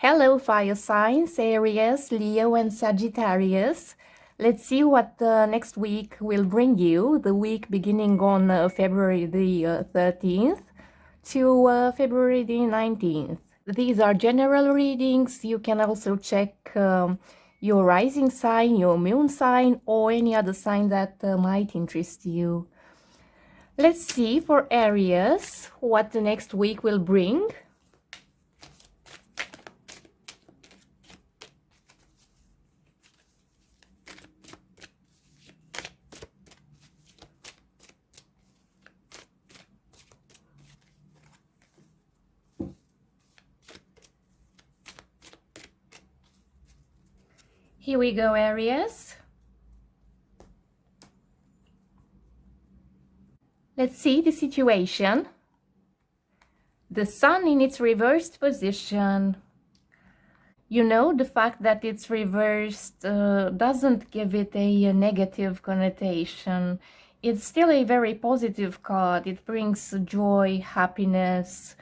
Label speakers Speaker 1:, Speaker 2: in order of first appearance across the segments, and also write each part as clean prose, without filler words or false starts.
Speaker 1: Hello, fire signs, Aries, Leo, and Sagittarius. Let's see what next week will bring you, the week beginning on February the 13th to February the 19th. These are general readings. You can also check your rising sign, your moon sign, or any other sign that might interest you. Let's see for Aries what the next week will bring. Here we go, Aries. Let's see the situation. The sun in its reversed position. You know, the fact that it's reversed doesn't give it a negative connotation. It's still a very positive card. It brings joy, happiness.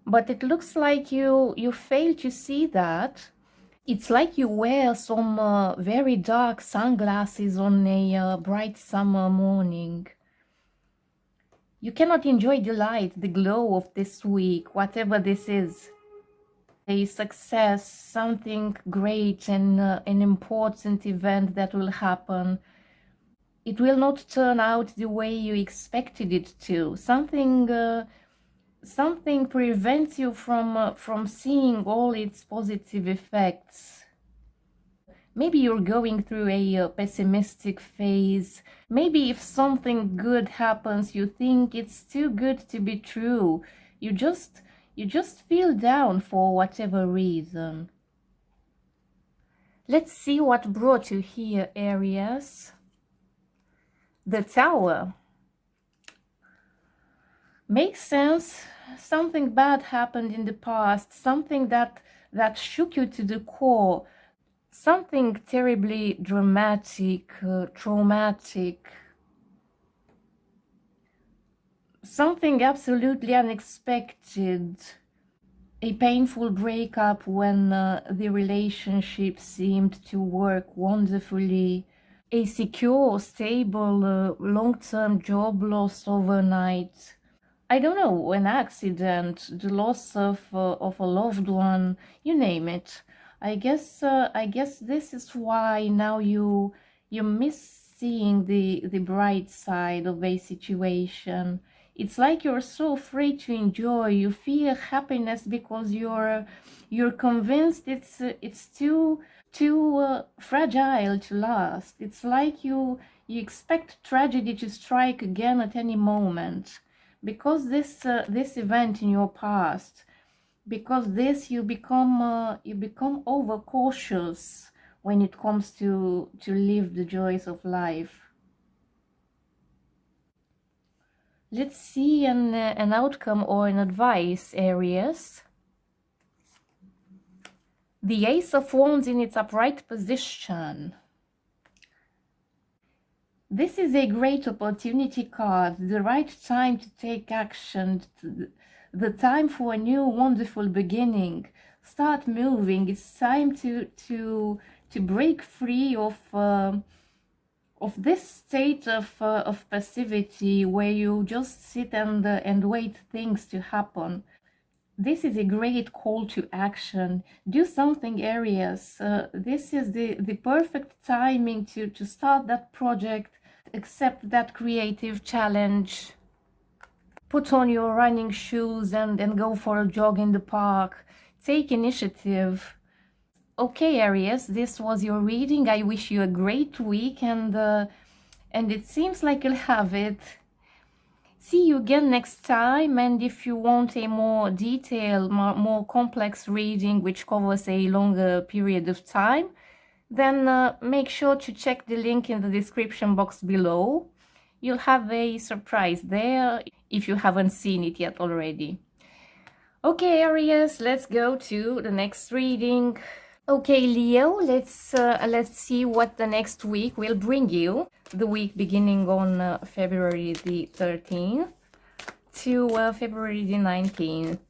Speaker 1: But it looks like you fail to see that. It's like you wear some very dark sunglasses on a bright summer morning. You cannot enjoy the light, the glow of this week, whatever this is. A success, something great, and an important event that will happen. It will not turn out the way you expected it to. Something prevents you from seeing all its positive effects. Maybe you're going through a pessimistic phase. Maybe if something good happens, you think it's too good to be true. You just feel down for whatever reason. Let's see what brought you here, Aries. The Tower. Makes sense. Something bad happened in the past, something that shook you to the core, something terribly dramatic, traumatic, something absolutely unexpected, a painful breakup when the relationship seemed to work wonderfully, a secure, stable, long-term job lost overnight. I don't know, an accident, the loss of a loved one, you name it. I guess this is why now you miss seeing the bright side of a situation. It's like you're so afraid to enjoy. You feel happiness because you're convinced it's too fragile to last. It's like you expect tragedy to strike again at any moment. Because this event in your past, because this you become overcautious when it comes to live the joys of life. Let's see an outcome or an advice, Aries. The Ace of Wands in its upright position. This is a great opportunity card, the right time to take action, the time for a new wonderful beginning. Start moving. It's time to break free of this state of passivity where you just sit and wait things to happen. This is a great call to action. Do something, Aries. This is the perfect timing to start that project, accept that creative challenge. Put on your running shoes and go for a jog in the park. Take initiative. Okay, Aries, this was your reading. I wish you a great week, and it seems like you'll have it. See you again next time, and if you want a more detailed, more complex reading which covers a longer period of time, then make sure to check the link in the description box below. You'll have a surprise there if you haven't seen it yet already. Okay, Aries, let's go to the next reading. Okay, Leo, let's see what the next week will bring you. The week beginning on February the 13th to February the 19th.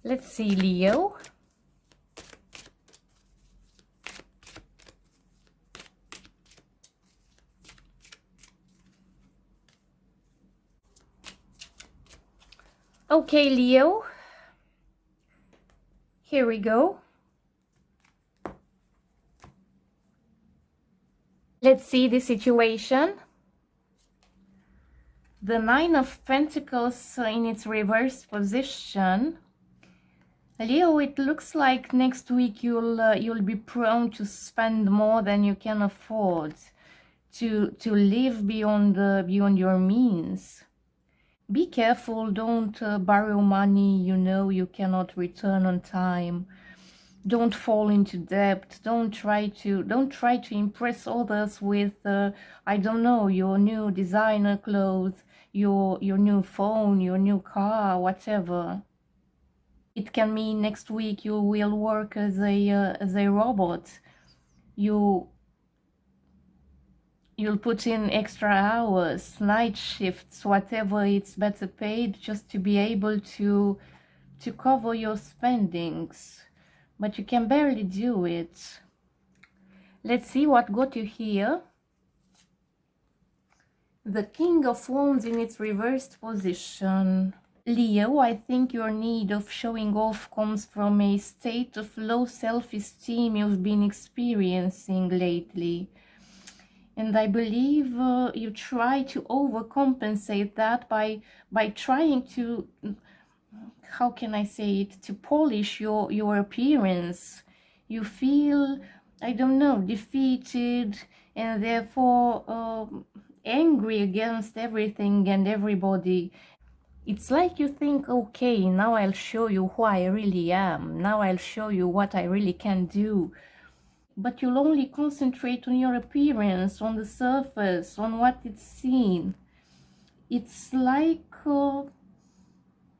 Speaker 1: Let's see, Leo. Okay, Leo. Here we go. Let's see the situation. The Nine of Pentacles in its reverse position. Leo, it looks like next week you'll be prone to spend more than you can afford, to live beyond your means. Be careful, don't borrow money you know you cannot return on time. Don't fall into debt. Don't try to impress others with I don't know, your new designer clothes, your new phone, your new car, whatever. It can mean next week you will work as a robot. You'll put in extra hours, night shifts, whatever, it's better paid, just to be able to cover your spendings. But you can barely do it. Let's see what got you here. The King of Wands in its reversed position. Leo, I think your need of showing off comes from a state of low self-esteem you've been experiencing lately. And I believe you try to overcompensate that by trying to, how can I say it, to polish your appearance. You feel, I don't know, defeated and therefore angry against everything and everybody. It's like you think, okay, now I'll show you who I really am. Now I'll show you what I really can do. But you'll only concentrate on your appearance, on the surface, on what it's seen. It's like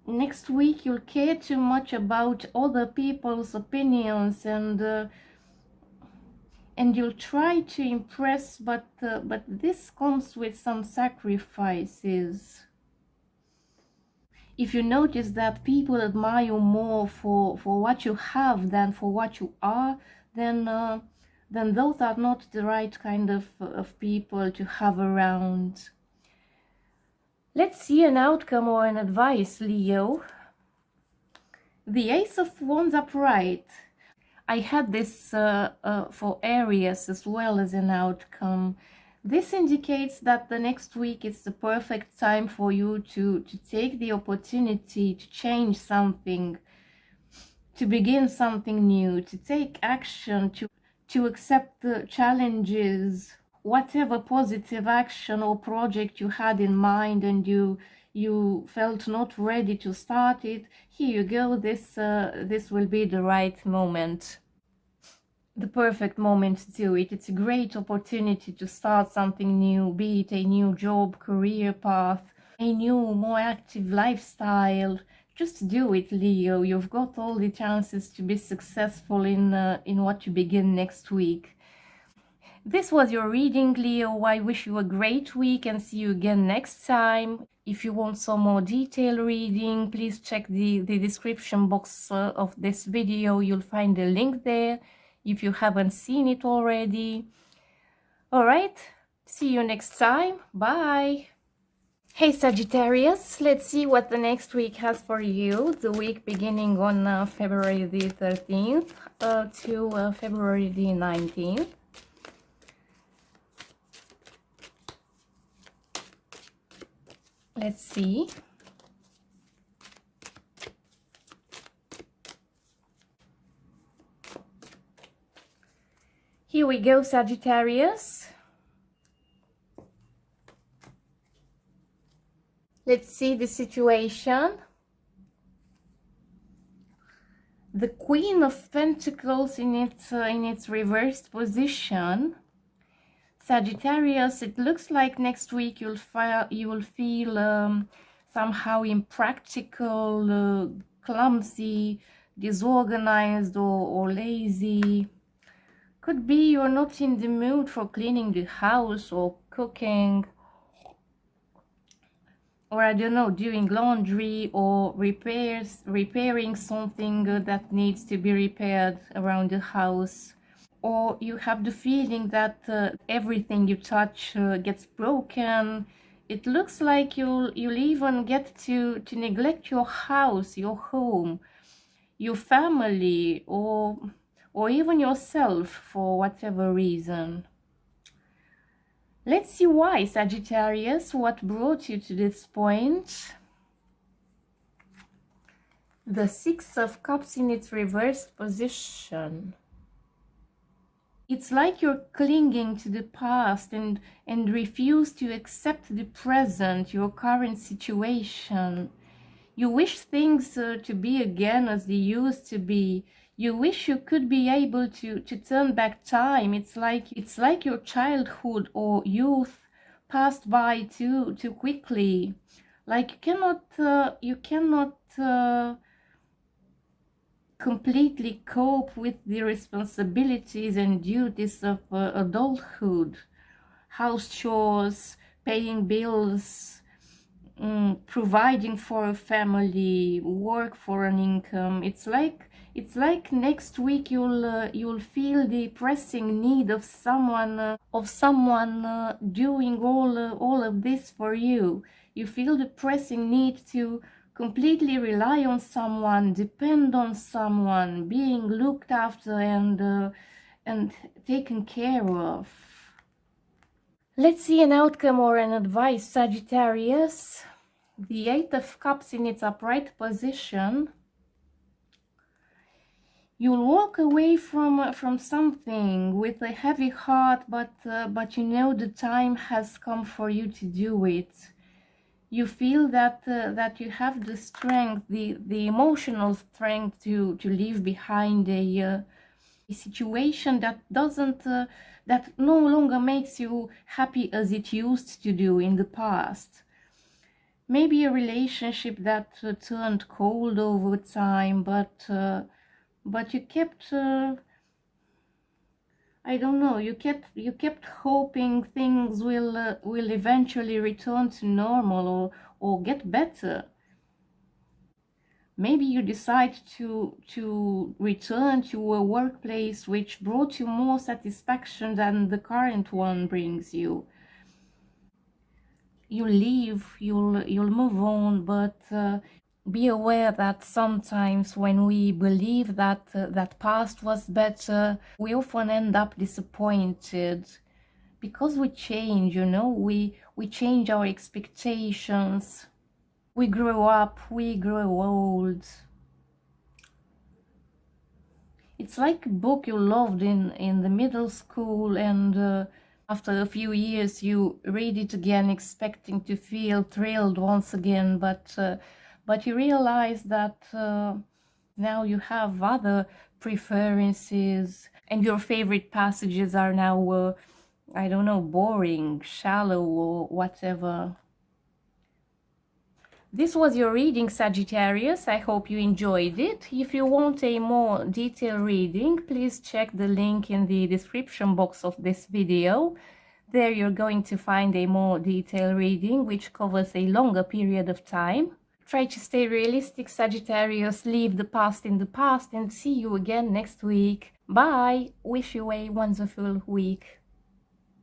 Speaker 1: next week you'll care too much about other people's opinions and you'll try to impress, but this comes with some sacrifices. If you notice that people admire you more for what you have than for what you are, then those are not the right kind of people to have around. Let's see an outcome or an advice, Leo. The Ace of Wands upright. I had this for Aries as well as an outcome. This indicates that the next week is the perfect time for you to take the opportunity to change something, to begin something new, to take action, to accept the challenges, whatever positive action or project you had in mind and you felt not ready to start it. Here you go, this will be the right moment. The perfect moment to do it. It's a great opportunity to start something new, be it a new job, career path, a new, more active lifestyle. Just do it, Leo. You've got all the chances to be successful in what you begin next week. This was your reading, Leo. I wish you a great week and see you again next time. If you want some more detailed reading, please check the description box of this video. You'll find a link there if you haven't seen it already. All right, see you next time. Bye. Hey Sagittarius, let's see what the next week has for you. The week beginning on February the 13th to February the 19th. Let's see. Here we go, Sagittarius. Let's see the situation. The Queen of Pentacles in its reversed position. Sagittarius, it looks like next week you will feel somehow impractical, clumsy, disorganized, or lazy. Could be you're not in the mood for cleaning the house or cooking. or I don't know, doing laundry or repairing something that needs to be repaired around the house. Or you have the feeling that everything you touch gets broken. It looks like you'll even get to neglect your house, your home, your family, or even yourself for whatever reason. Let's see why, Sagittarius. What brought you to this point? The Six of Cups in its reversed position. It's like you're clinging to the past and refuse to accept the present, your current situation. You wish things to be again as they used to be. You wish you could be able to turn back time. It's like your childhood or youth passed by too quickly. Like you cannot completely cope with the responsibilities and duties of adulthood, house chores, paying bills, providing for a family, work for an income. It's like next week you'll feel the pressing need of someone doing all of this for you. You feel the pressing need to completely rely on someone, depend on someone, being looked after and taken care of. Let's see an outcome or an advice, Sagittarius. The Eight of Cups in its upright position. You'll walk away from something with a heavy heart, but you know the time has come for you to do it. You feel that you have the strength, the emotional strength to leave behind a situation that doesn't that no longer makes you happy as it used to do in the past. Maybe a relationship that turned cold over time, but you kept I don't know, you kept hoping things will eventually return to normal or get better. Maybe you decide to return to a workplace which brought you more satisfaction than the current one brings you. You leave, you'll move on, but be aware that sometimes when we believe that that past was better, we often end up disappointed because we change, you know, we change our expectations, we grow up, we grow old. It's like a book you loved in the middle school, and after a few years you read it again expecting to feel thrilled once again, but you realize that now you have other preferences and your favorite passages are now I don't know, boring, shallow, or whatever. This was your reading, Sagittarius. I hope you enjoyed it. If you want a more detailed reading, please check the link in the description box of this video. There you're going to find a more detailed reading which covers a longer period of time. Try to stay realistic, Sagittarius. Leave the past in the past and see you again next week. Bye! Wish you a wonderful week.